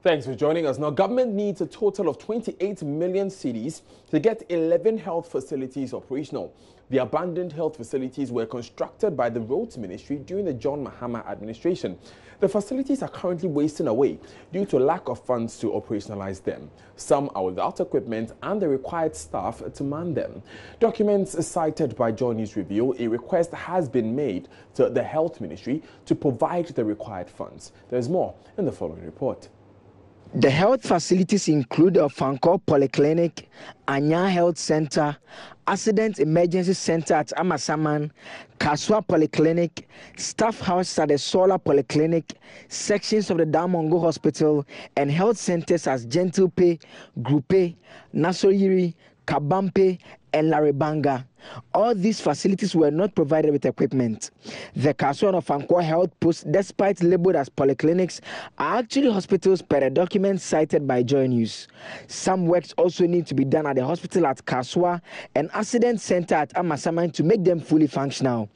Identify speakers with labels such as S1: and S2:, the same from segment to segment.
S1: Thanks for joining us. Now, government needs a total of 28 million cedis to get 11 health facilities operational. The abandoned health facilities were constructed by the Roads Ministry during the John Mahama administration. The facilities are currently wasting away due to lack of funds to operationalize them. Some are without equipment and the required staff to man them. Documents cited by Joy News reveal a request has been made to the Health Ministry to provide the required funds. There's more in the following report.
S2: The health facilities include a Fanko Polyclinic, Anya Health Center, Accident Emergency Center at Amasaman, Kaswa Polyclinic, Staff House at the Solar Polyclinic, sections of the Damongo Hospital, and health centers as Gentlepe, Grupe, Nasoyiri, Kabampe, and Laribanga. All these facilities were not provided with equipment. The Kaswa of Fanko health posts, despite labeled as polyclinics, are actually hospitals per the documents cited by Joy News. Some works also need to be done at the hospital at Kaswa and accident center at Amasaman to make them fully functional.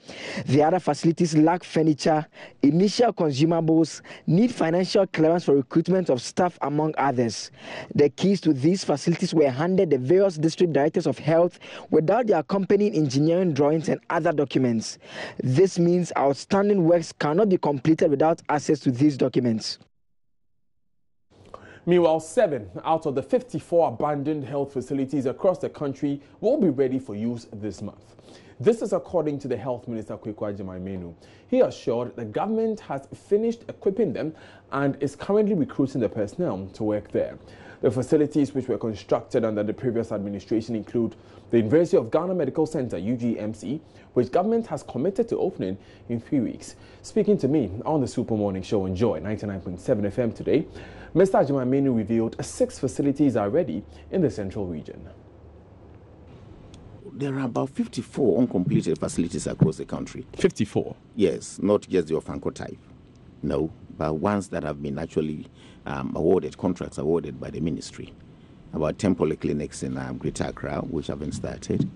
S2: The other facilities lack furniture, initial consumables, need financial clearance for recruitment of staff, among others. The keys to these facilities were handed the various district directors of health without the accompanying engineering drawings and other documents. This means outstanding works cannot be completed without access to these documents.
S1: Meanwhile, 7 out of the 54 abandoned health facilities across the country will be ready for use this month. This is according to the Health Minister, Kweku Agyeman. He assured the government has finished equipping them and is currently recruiting the personnel to work there. The facilities which were constructed under the previous administration include the University of Ghana Medical Center, UGMC, which government has committed to opening in 3 weeks. Speaking to me on the Super Morning Show on Joy 99.7 FM today, Mr. Agyeman revealed 6 facilities are ready in the Central Region.
S3: There are about 54 uncompleted facilities across the country.
S1: 54?
S3: Yes, not just the Ofanko type. No, but ones that have been actually contracts awarded by the ministry. About 10 polyclinics in Greater Accra, which have been started.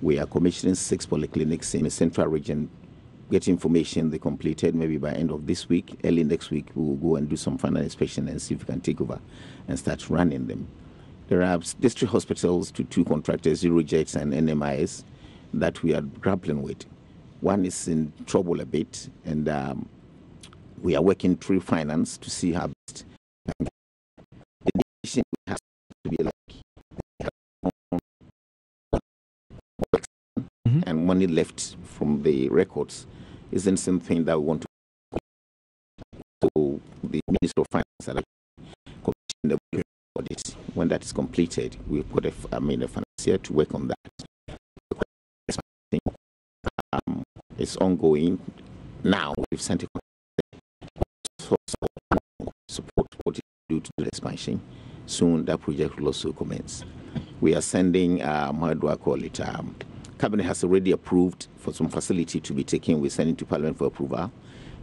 S3: We are commissioning 6 polyclinics in the Central Region. Get information they completed maybe by end of this week. Early next week, we will go and do some final inspection and see if we can take over and start running them. There are district hospitals to 2 contractors, Zero Jets and NMIS, that we are grappling with. One is in trouble a bit, and we are working through finance to see how best. The decision has to be like and money left from the records isn't something that we want to. So the Minister of Finance are commissioning the audit. When that is completed, we've got a financier to work on that. It's ongoing now. We've sent a support what you do to the expansion. Soon that project will also commence. We are sending, how do I call it? Cabinet has already approved for some facility to be taken. We're sending to Parliament for approval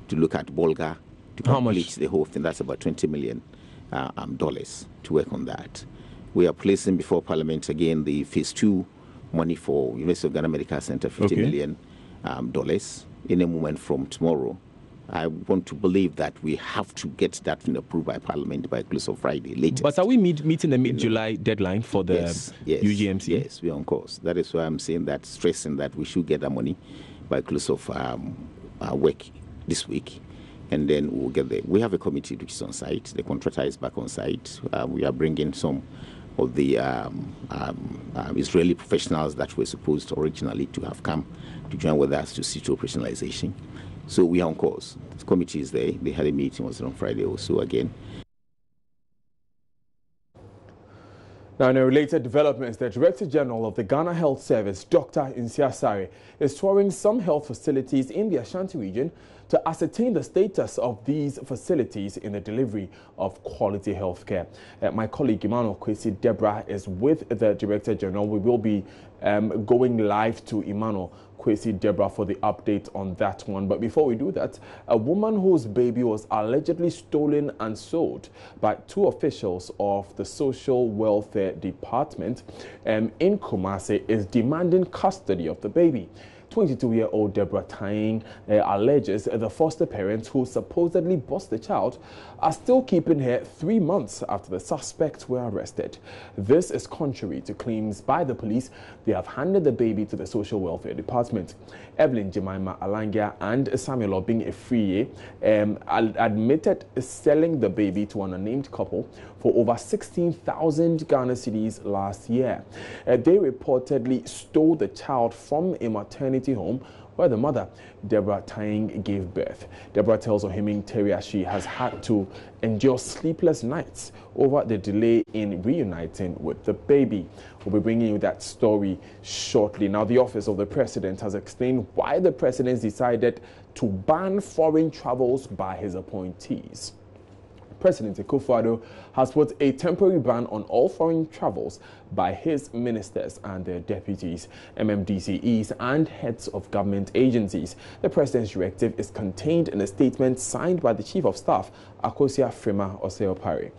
S3: to look at Bolga to complete the whole thing. That's about $20 million to work on that. We are placing before Parliament again the phase 2 money for University of Ghana Medical Center, $50 million in a moment from tomorrow. I want to believe that we have to get that thing approved by Parliament by close of Friday latest.
S4: But are we meeting the mid-July deadline for the UGMC?
S3: Yes, we're on course. That is why I'm saying that, stressing that we should get that money by close of work this week, and then we'll get there. We have a committee which is on site. The contractor is back on site. We are bringing some of the Israeli professionals that were supposed originally to have come to join with us to see to operationalization. So we are on course. The committee is there. They had a meeting on Friday also again.
S1: Now, in a related developments, the Director General of the Ghana Health Service, Dr. Nsia Sare, is touring some health facilities in the Ashanti region to ascertain the status of these facilities in the delivery of quality health care. My colleague Emmanuel Kwesi Deborah is with the Director General. We will be going live to Emmanuel Kwesi Deborah for the update on that one. But before we do that, a woman whose baby was allegedly stolen and sold by 2 officials of the Social Welfare Department in Kumasi is demanding custody of the baby. 22-year-old Deborah Tying alleges the foster parents who supposedly bought the child are still keeping her 3 months after the suspects were arrested. This is contrary to claims by the police they have handed the baby to the Social Welfare Department. Evelyn Jemima Alangia and Samuel Obing Efriye admitted selling the baby to an unnamed couple for over 16,000 Ghana cedis last year. They reportedly stole the child from a maternity home where the mother, Deborah Tying, gave birth. Deborah tells Ohiming Teria she has had to endure sleepless nights over the delay in reuniting with the baby. We'll be bringing you that story shortly. Now, the Office of the President has explained why the President decided to ban foreign travels by his appointees. President Akufo-Addo has put a temporary ban on all foreign travels by his ministers and their deputies, MMDCEs and heads of government agencies. The president's directive is contained in a statement signed by the Chief of Staff, Akosia Frema Oseo-Pare.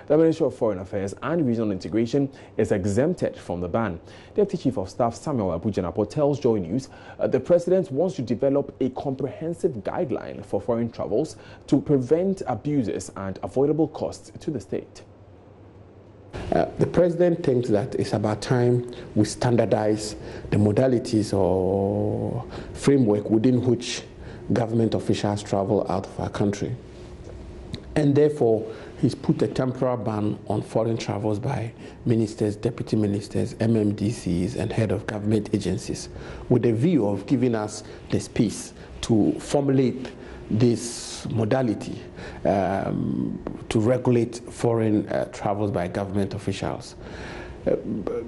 S1: The Ministry of Foreign Affairs and Regional Integration is exempted from the ban. Deputy Chief of Staff Samuel Abujanapor tells Joy News the president wants to develop a comprehensive guideline for foreign travels to prevent abuses and avoidable costs to the state.
S5: The president thinks that it's about time we standardize the modalities or framework within which government officials travel out of our country. And therefore, he's put a temporary ban on foreign travels by ministers, deputy ministers, MMDCs, and head of government agencies, with a view of giving us the space to formulate this modality to regulate foreign travels by government officials.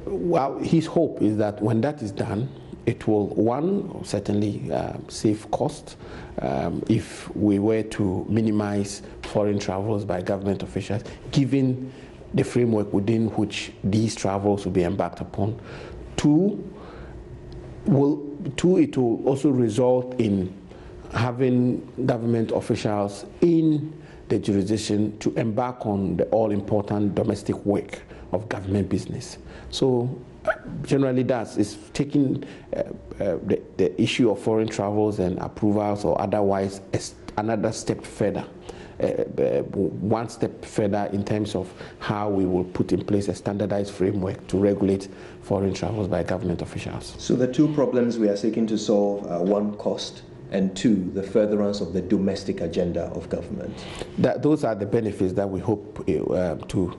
S5: Well, his hope is that when that is done, it will, one, certainly save cost if we were to minimize foreign travels by government officials, given the framework within which these travels will be embarked upon. Two, it will also result in having government officials in the jurisdiction to embark on the all-important domestic work of government business. So generally that is taking the issue of foreign travels and approvals or otherwise another step further, one step further in terms of how we will put in place a standardized framework to regulate foreign travels by government officials.
S6: So the two problems we are seeking to solve are one, cost, and two, the furtherance of the domestic agenda of government.
S5: Those are the benefits that we hope to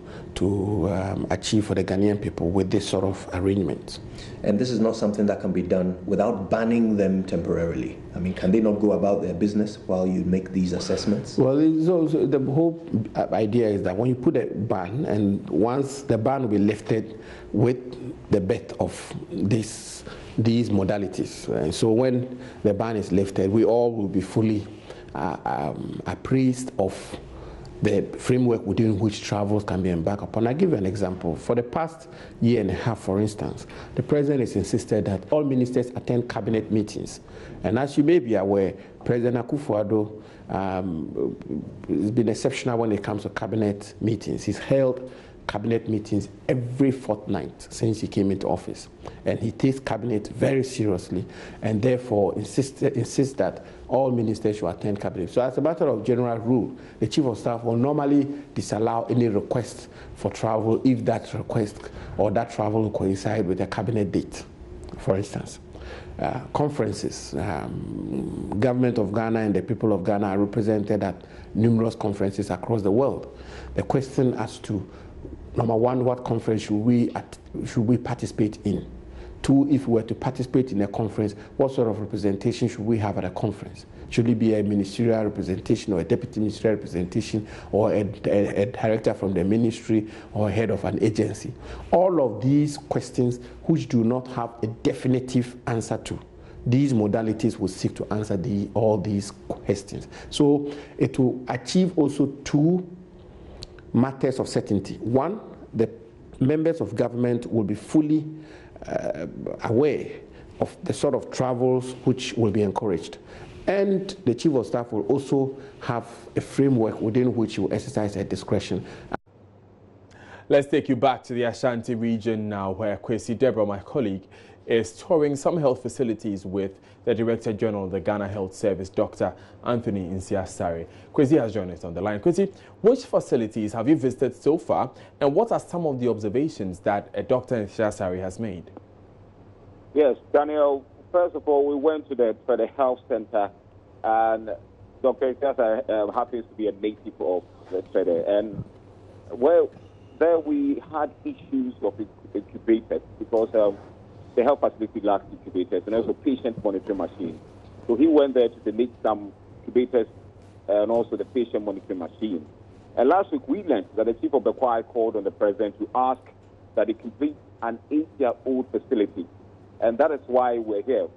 S5: achieve for the Ghanaian people with this sort of arrangement.
S6: And this is not something that can be done without banning them temporarily. I mean, can they not go about their business while you make these assessments? Well,
S5: so the whole idea is that when you put a ban, and once the ban will be lifted with the birth of these modalities. And so when the ban is lifted, we all will be fully appraised of the framework within which travels can be embarked upon. I'll give you an example. For the past year and a half, for instance, the president has insisted that all ministers attend cabinet meetings. And as you may be aware, President Akufo-Addo has been exceptional when it comes to cabinet meetings. He's held cabinet meetings every fortnight since he came into office, and he takes cabinet very seriously, and therefore insists that all ministers should attend cabinet. So as a matter of general rule, the chief of staff will normally disallow any request for travel if that request or that travel will coincide with a cabinet date. For instance, conferences, government of Ghana and the people of Ghana are represented at numerous conferences across the world. The question as to number one, what conference should we participate in? Two, if we were to participate in a conference, what sort of representation should we have at a conference? Should it be a ministerial representation or a deputy ministerial representation or a director from the ministry or a head of an agency? All of these questions which do not have a definitive answer to, these modalities will seek to answer all these questions. So it will achieve also two matters of certainty. One, the members of government will be fully aware of the sort of travels which will be encouraged. And the chief of staff will also have a framework within which he will exercise their discretion.
S1: Let's take you back to the Ashanti region now, where Kwesi Deborah, my colleague, is touring some health facilities with the Director General of the Ghana Health Service, Dr. Anthony Nsiasare. Kwesi has joined us on the line. Kwesi, which facilities have you visited so far, and what are some of the observations that Dr. Nsiasare has made?
S7: Yes, Daniel, first of all, we went to the health center, and Dr. Nsiasare happens to be a native of the center, and well, there we had issues of incubators because the health facility lacked incubators and also patient monitoring machines. So he went there to donate some incubators and also the patient monitoring machine. And last week we learned that the chief of the choir called on the president to ask that he complete an 8-year-old facility. And that is why we're here.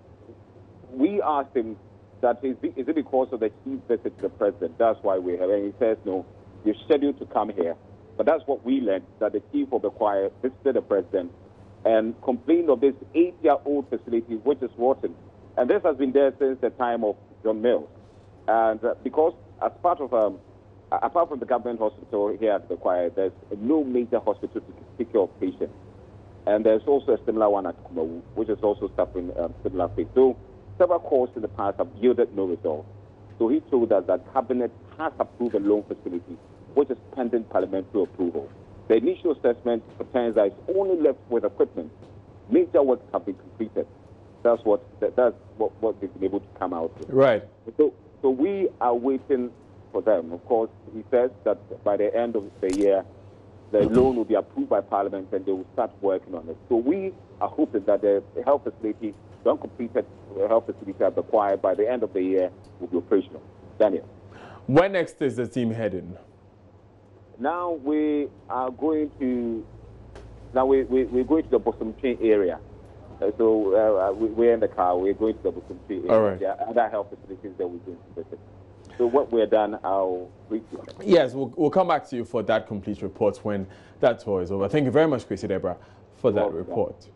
S7: We asked him that is it because of the chief visit to the president? That's why we're here. And he says, no, you're scheduled to come here. But that's what we learned, that the chief of the choir visited the president and complained of this 8-year-old facility, which is rotten. And this has been there since the time of John Mills. And because as part of, apart from the government hospital here at the choir, there's no major hospital to take care of patients. And there's also a similar one at Kumasi, which is also suffering similar fate. So several calls in the past have yielded no result. So he told us that Cabinet has approved a loan facility, which is pending parliamentary approval. The initial assessment pretends that it's only left with equipment. Major works have been completed. That's what they've been able to come out with.
S1: Right.
S7: So we are waiting for them. Of course, he says that by the end of the year, the loan will be approved by Parliament and they will start working on it. So we are hoping that the health facility, the uncompleted health facility at the choir, by the end of the year will be operational. Daniel.
S1: Where next is the team heading?
S7: Now we are going to. We're going to the Bosom Chain area. So we're in the car. We're going to the Bosom Chain area.
S1: All right.
S7: There are other health facilities that we're going to visit. So what we're done, I'll brief you.
S1: Yes, we'll come back to you for that complete report when that tour is over. Thank you very much, Kwesi Deborah, for that report.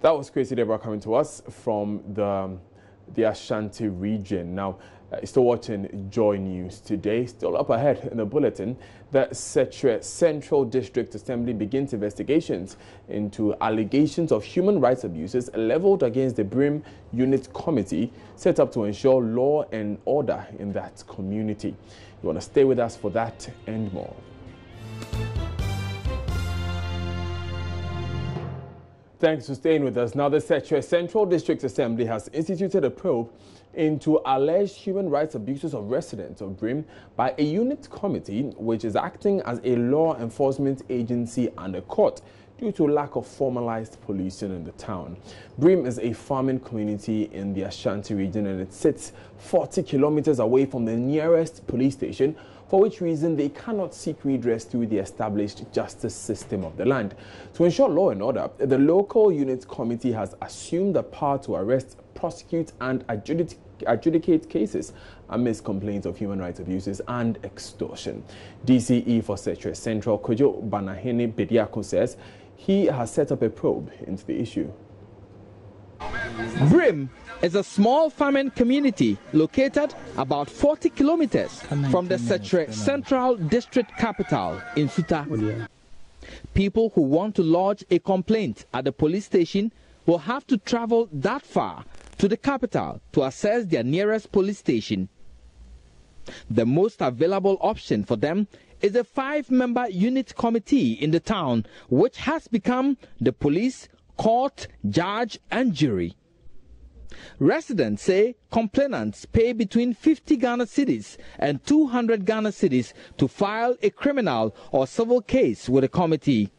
S1: That was Kwesi Deborah coming to us from the Ashanti region. Now, still watching Joy News today. Still up ahead in the bulletin, the Setre Central District Assembly begins investigations into allegations of human rights abuses leveled against the Brim Unit Committee set up to ensure law and order in that community. You want to stay with us for that and more. Thanks for staying with us. Now, the Setre Central District Assembly has instituted a probe into alleged human rights abuses of residents of Brim by a unit committee which is acting as a law enforcement agency and a court due to lack of formalized policing in the town. Brim is a farming community in the Ashanti region and it sits 40 kilometers away from the nearest police station, for which reason they cannot seek redress through the established justice system of the land. To ensure law and order, the local unit committee has assumed the power to arrest, prosecute and adjudicate cases amidst complaints of human rights abuses and extortion. DCE for Setre Central, Kojo Banahene Bediako, says he has set up a probe into the issue.
S2: Brim is a small farming community located about 40 kilometers from the Setre Central District capital in Suta. People who want to lodge a complaint at the police station will have to travel that far to the capital to access their nearest police station. The most available option for them is a 5-member unit committee in the town, which has become the police, court, judge and jury. Residents say complainants pay between 50 Ghana cedis and 200 Ghana cedis to file a criminal or civil case with the committee.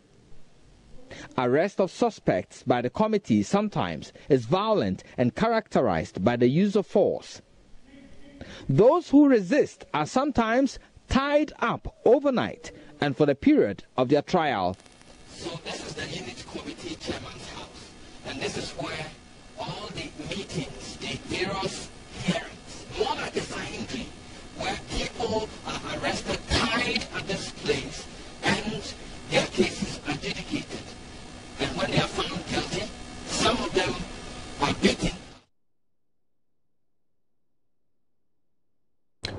S2: Arrest of suspects by the committee sometimes is violent and characterized by the use of force. Those who resist are sometimes tied up overnight and for the period of their trial.
S8: So this is the unit committee chairman's house, and this is where all the meetings, the various hearings, more like a Sahindri, where people are arrested, tied at this place, and their cases are adjudicated. And when they are found guilty, some of them are beaten.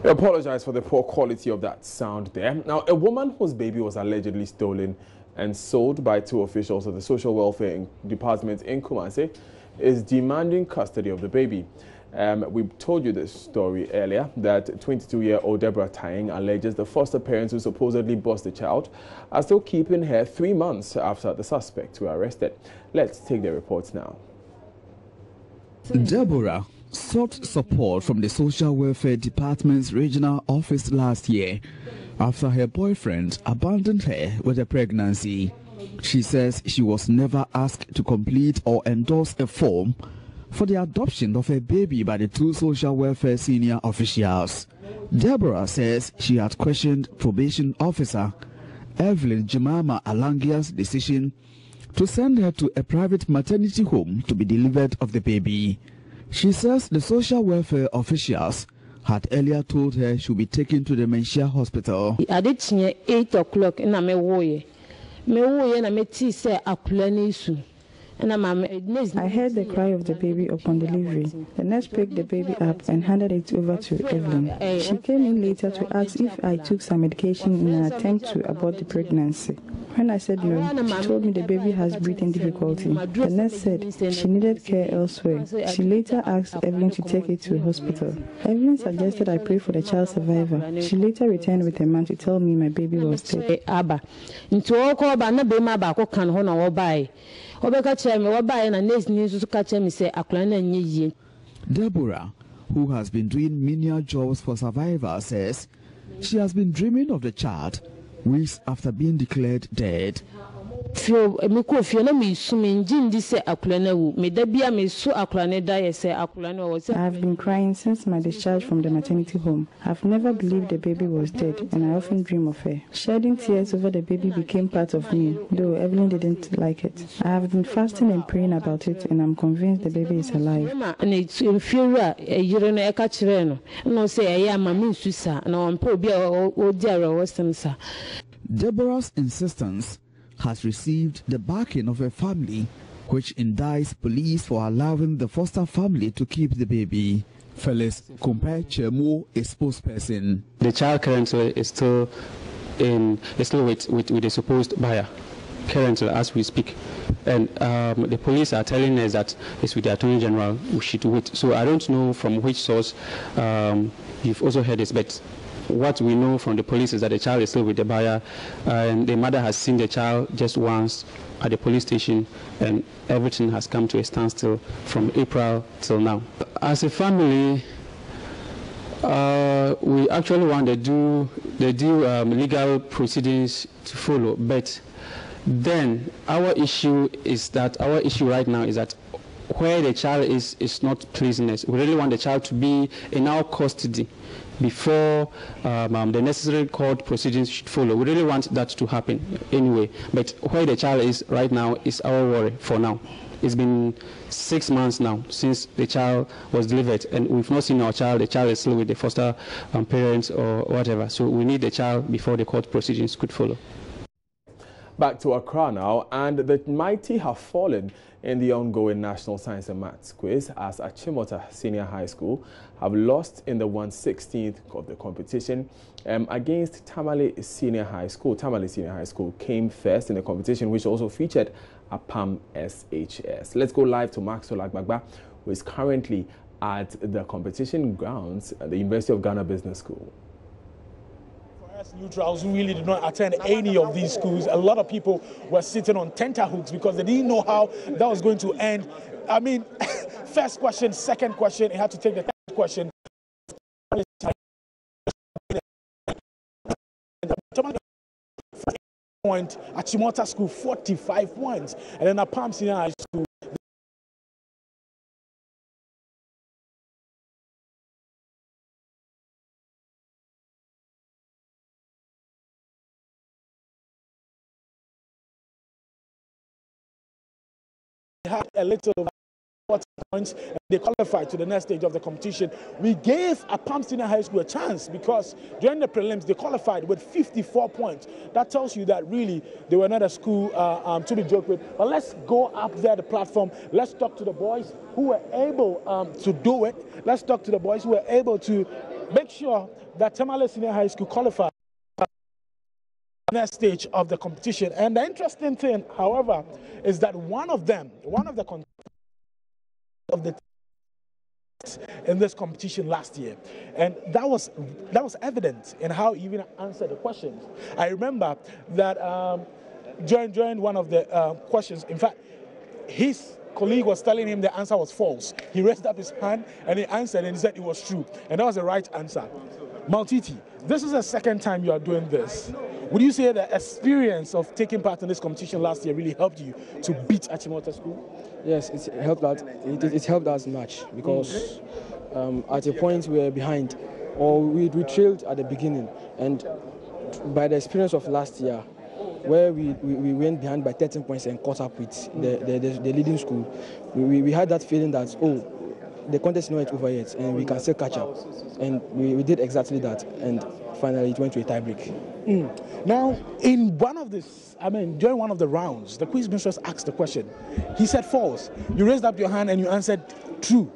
S1: I apologize for the poor quality of that sound there. Now, a woman whose baby was allegedly stolen and sold by 2 officials of the Social Welfare Department in Kumasi, is demanding custody of the baby. We told you this story earlier, that 22-year-old Deborah Tying alleges the foster parents who supposedly bought the child are still keeping her 3 months after the suspects were arrested. Let's take the reports now.
S9: Deborah sought support from the Social Welfare Department's regional office last year after her boyfriend abandoned her with a pregnancy. She says she was never asked to complete or endorse a form for the adoption of a baby by the 2 social welfare senior officials. Deborah says she had questioned probation officer Evelyn Jemama Alangia's decision to send her to a private maternity home to be delivered of the baby. She says the social welfare officials had earlier told her she would be taken to the Menchia hospital.
S10: I did 8 o'clock in a me and I met say a issue. I
S11: heard the cry of the baby upon delivery. The nurse picked the baby up and handed it over to Evelyn. She came in later to ask if I took some medication in an attempt to abort the pregnancy. When I said no, she told me the baby has breathing difficulty. The nurse said she needed care elsewhere. She later asked Evelyn to take it to the hospital. Evelyn suggested I pray for the child's survivor. She later returned with a man to tell me my baby was dead.
S9: Deborah, who has been doing menial jobs for survivors, says she has been dreaming of the child weeks after being declared dead.
S11: I have been crying since my discharge from the maternity home. I've never believed the baby was dead, and I often dream of her. Shedding tears over the baby became part of me, though Evelyn didn't like it. I have been fasting and praying about it, and I'm convinced the baby is alive.
S9: Deborah's insistence has received the backing of her family, which indicts police for allowing the foster family to keep the baby. Phyllis Kumpe Chemo, a spokesperson.
S12: The child currently is still with the supposed buyer, currently as we speak. And the police are telling us that it's with the Attorney General, we should wait. So I don't know from which source you've also heard this, but what we know from the police is that the child is still with the buyer, and the mother has seen the child just once at the police station, and everything has come to a standstill from April till now. As a family, we actually want the due legal proceedings to follow, but then our issue right now is that where the child is not pleasing us. We really want the child to be in our custody before the necessary court proceedings should follow. We really want that to happen anyway. But where the child is right now is our worry for now. It's been 6 months now since the child was delivered, and we've not seen our child. The child is still with the foster parents or whatever. So we need the child before the court proceedings could follow.
S1: Back to Accra now, and the mighty have fallen in the ongoing National Science and Maths quiz as Achimota Senior High School have lost in the 1/16th of the competition against Tamale Senior High School. Tamale Senior High School came first in the competition, which also featured APAM SHS. Let's go live to Maxwell Agbagba, who is currently at the competition grounds at the University of Ghana Business School.
S13: Neutrals who really did not attend any of these schools. A lot of people were sitting on tenterhooks because they didn't know how that was going to end. I mean, first question, second question, it had to take the third question. Point at Chimota School, 45 points, and then at Palm Senior High School. Had a little 40 points, and they qualified to the next stage of the competition. We gave APAM Senior High School a chance because during the prelims they qualified with 54 points. That tells you that really they were not a school to be joked with. But let's go up there, the platform. Let's talk to the boys who were able to do it. Let's talk to the boys who were able to make sure that Tamale Senior High School qualified. next stage of the competition. And the interesting thing, however, is that one of the in this competition last year, and that was evident in how he even answered the questions. I remember that during one of the questions, in fact, his colleague was telling him the answer was false. He raised up his hand and he answered and he said it was true, and that was the right answer. Maltiti, this is the second time you are doing this. Would you say the experience of taking part in this competition last year really helped you to beat Achimota School?
S14: Yes, it helped us much because at a point we were behind, or we trailed at the beginning, and by the experience of last year, where we went behind by 13 points and caught up with the leading school, we had that feeling that, oh, the contest is not over yet and we can still catch up. And we did exactly that, and finally it went to a tie break.
S13: Now, in during one of the rounds, the quiz mistress asked the question. He said false. You raised up your hand and you answered true.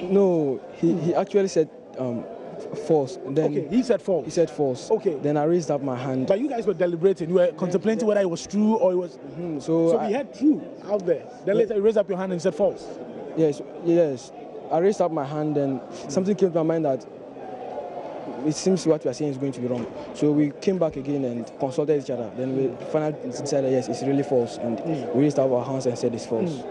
S14: No, he actually said false. Then
S13: okay, he said false.
S14: He said false.
S13: Okay.
S14: Then I raised up my hand.
S13: But you guys were deliberating. You were contemplating whether it was true or it was. So we had true out there. Then later you raised up your hand and you said false.
S14: Yes. I raised up my hand and something came to my mind that it seems what we are saying is going to be wrong. So we came back again and consulted each other. Then we finally decided, yes, it's really false. And we raised up our hands and said it's false.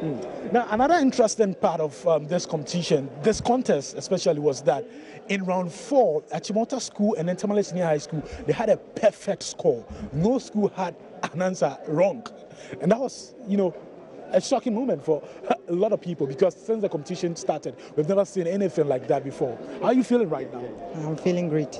S13: Now, another interesting part of this competition, this contest especially, was that in round 4, Achimota School and then Tamale Senior High School, they had a perfect score. No school had an answer wrong. And that was, a shocking moment for a lot of people, because since the competition started, we've never seen anything like that before. How are you feeling right now?
S15: I'm feeling great.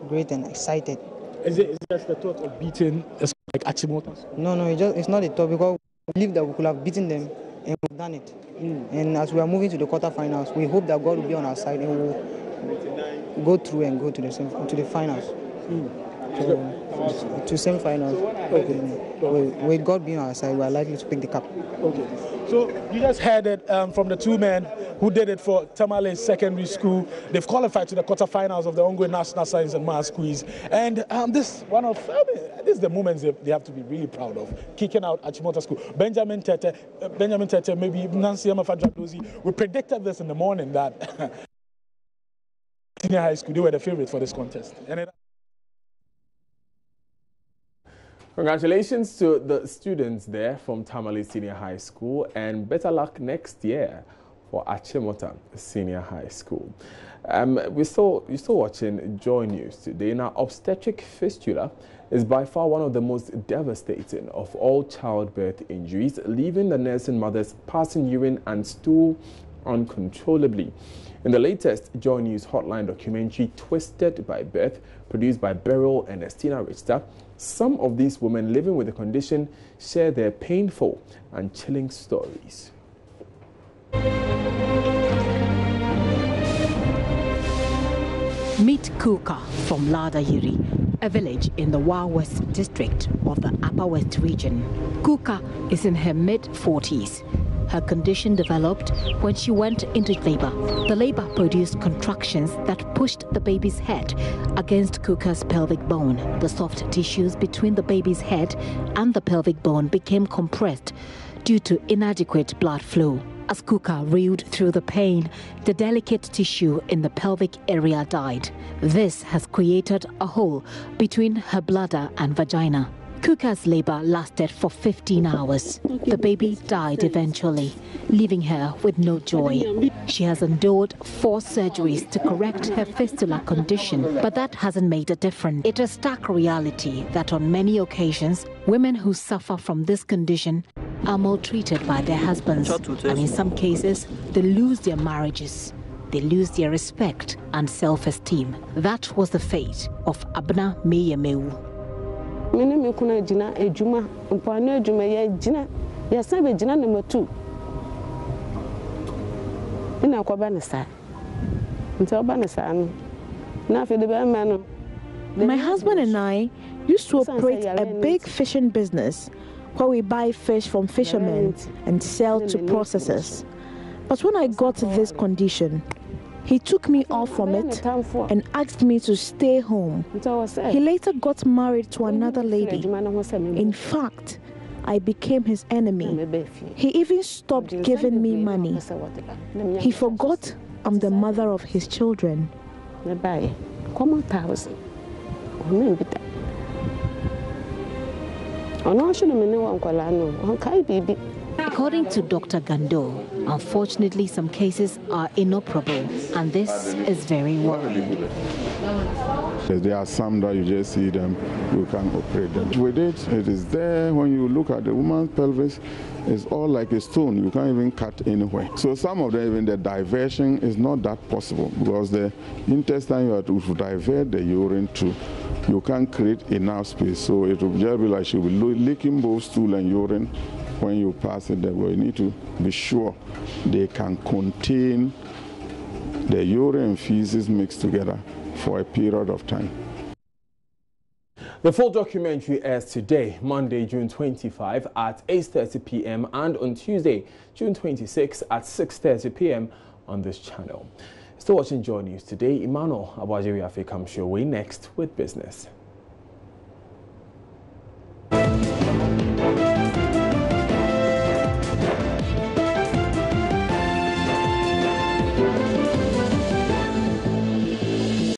S15: Great and excited.
S13: Is it just the thought of beating like Achimota?
S15: No, it's not a thought, because we believe that we could have beaten them and we've done it. And as we are moving to the quarterfinals, we hope that God will be on our side and we'll go through and go to the finals. To semi-finals. Okay. With God being on our side, we are likely to pick the cup.
S13: Okay. So you just heard it from the two men who did it for Tamale Secondary School. They've qualified to the quarterfinals of the ongoing National Science and Maths Quiz. And this is the moments they have to be really proud of, kicking out Achimota School. Benjamin Tete, maybe Nancy Amafadradozi. We predicted this in the morning that Senior High School, they were the favorite for this contest. And
S1: congratulations to the students there from Tamale Senior High School, and better luck next year for Achimota Senior High School. You're still watching Joy News today. Now, obstetric fistula is by far one of the most devastating of all childbirth injuries, leaving the nursing mothers passing urine and stool uncontrollably. In the latest Joy News Hotline documentary, Twisted by Birth, produced by Beryl and Estina Richter, some of these women living with the condition share their painful and chilling stories.
S16: Meet Kuka from Ladayiri, a village in the Wa West district of the Upper West region. Kuka is in her mid-40s. Her condition developed when she went into labor. The labor produced contractions that pushed the baby's head against Kuka's pelvic bone. The soft tissues between the baby's head and the pelvic bone became compressed due to inadequate blood flow. As Kuka reeled through the pain, the delicate tissue in the pelvic area died. This has created a hole between her bladder and vagina. Kuka's labor lasted for 15 hours. The baby died eventually, leaving her with no joy. She has endured 4 surgeries to correct her fistula condition, but that hasn't made a difference. It is a stark reality that on many occasions, women who suffer from this condition are maltreated by their husbands, and in some cases, they lose their marriages. They lose their respect and self-esteem. That was the fate of Abna Meyemeu.
S17: Mene me kuna jina ejuma mpano ejuma ya jina ya sabe jina number 2 ina kwa banisa nti obanisa no na fe de be ma no.
S18: My husband and I used to operate a big fishing business where we buy fish from fishermen and sell to processors. But when I got this condition, He took me off from it and asked me to stay home. He later got married to another lady. In fact, I became his enemy. He even stopped giving me money. He forgot I'm the mother of his children.
S16: According to Dr. Gando, unfortunately some cases are inoperable, and this is very worrying.
S19: There are some that you just see them, you can operate them. With it, it is there. When you look at the woman's pelvis, it's all like a stone. You can't even cut anywhere. So some of them, even the diversion is not that possible because the intestine you have to divert the urine to. You can't create enough space. So it will just be like she will be leaking both stool and urine when you pass it that way. You need to be sure they can contain the urine and feces mixed together for a period of time.
S1: The full documentary airs today, Monday, June 25 at 8:30 p.m. and on Tuesday, June 26 at 6:30 p.m. on this channel. Still watching Joy News today. Emmanuel Abajiri comes your way next with business.